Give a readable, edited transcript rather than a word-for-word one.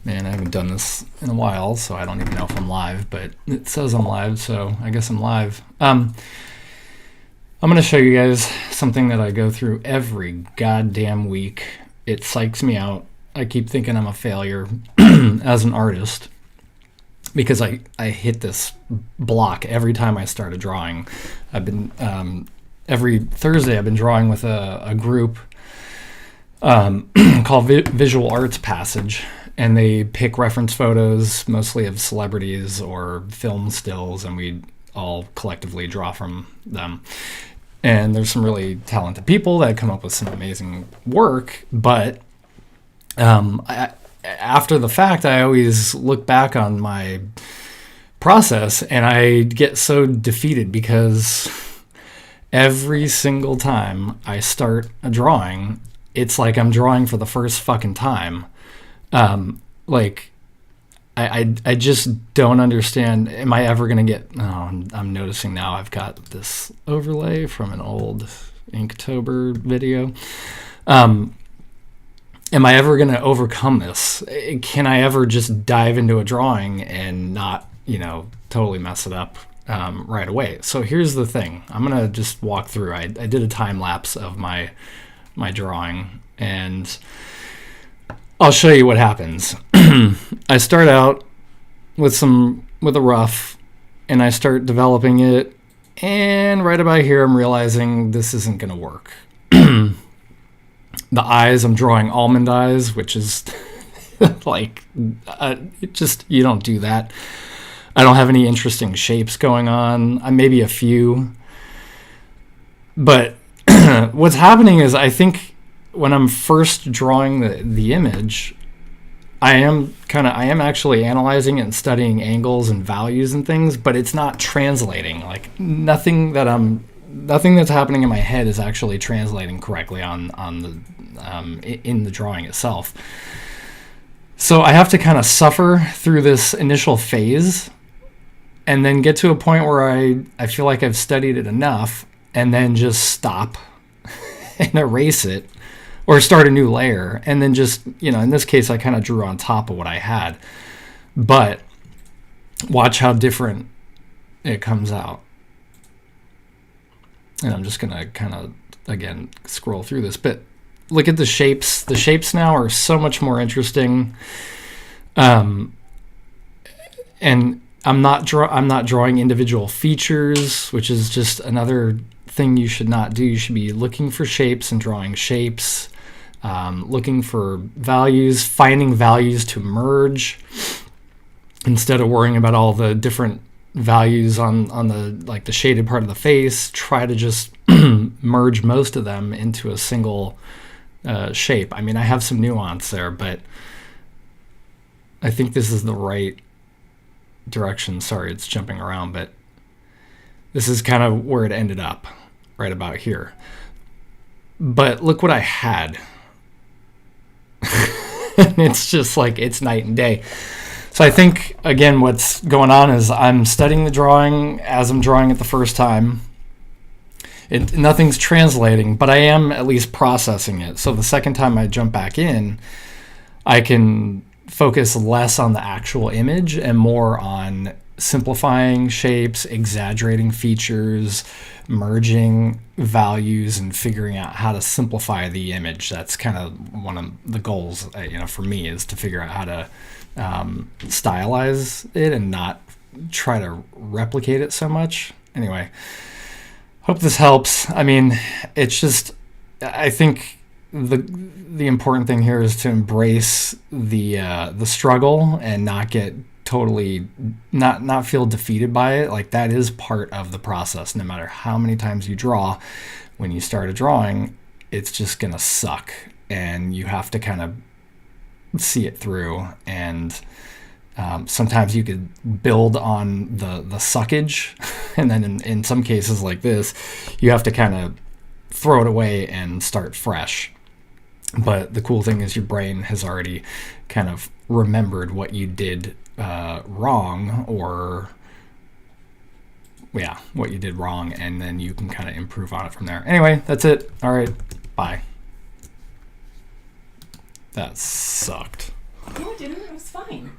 Man, I haven't done this in a while, so I don't even know if I'm live, but it says I'm live, so I guess I'm live. I'm going to show you guys something that I go through every goddamn week. It psychs me out. I keep thinking I'm a failure as an artist because I hit this block every time I start a drawing. I've been, every Thursday I've been drawing with a group called Visual Arts Passage. And they pick reference photos, mostly of celebrities or film stills, and we all collectively draw from them. And there's some really talented people that come up with some amazing work, but after the fact, I always look back on my process, and I get so defeated because every single time I start a drawing, it's like I'm drawing for the first fucking time. I just don't understand. Am I ever going to get, I'm noticing now I've got this overlay from an old Inktober video. Am I ever going to overcome this? Can I ever just dive into a drawing and not, totally mess it up, right away? So here's the thing. I'm going to just walk through. I did a time lapse of my drawing, and I'll show you what happens. I start out with a rough, and I start developing it, and right about here I'm realizing this isn't going to work. The eyes, I'm drawing almond eyes, which is you don't do that. I don't have any interesting shapes going on. Maybe a few. But what's happening is I think when I'm first drawing the image, I am actually analyzing it and studying angles and values and things, but it's not translating. Like nothing that's happening in my head is actually translating correctly on the in the drawing itself. So I have to kind of suffer through this initial phase, and then get to a point where I feel like I've studied it enough, and then just stop and erase it. Or start a new layer, and then just, in this case, I kind of drew on top of what I had. But watch how different it comes out. And I'm just going to kind of, again, scroll through this. But look at the shapes. The shapes now are so much more interesting. And I'm not drawing individual features, which is just another thing you should not do. You should be looking for shapes and drawing shapes. Looking for values, finding values to merge instead of worrying about all the different values on the shaded part of the face. Try to just merge most of them into a single shape. I mean, I have some nuance there, but I think this is the right direction. Sorry, it's jumping around, but this is kind of where it ended up, right about here. But look what I had. And it's just like, it's night and day. So I think, again, what's going on is I'm studying the drawing as I'm drawing it the first time. Nothing's translating, but I am at least processing it. So the second time I jump back in, I can focus less on the actual image and more on simplifying shapes, exaggerating features, merging values, and figuring out how to simplify the image. That's kind of one of the goals, for me, is to figure out how to stylize it and not try to replicate it so much. Anyway, hope this helps. I mean, it's just, I think the important thing here is to embrace the struggle and not get totally not feel defeated by it. Like, that is part of the process. No matter how many times you draw, when you start a drawing, it's just gonna suck, and you have to kind of see it through. And sometimes you could build on the suckage, and then in some cases like this, you have to kind of throw it away and start fresh. But the cool thing is your brain has already kind of remembered what you did wrong, or what you did wrong, and then you can kind of improve on it from there. Anyway, that's it. All right, bye. That sucked. No, it didn't. It was fine.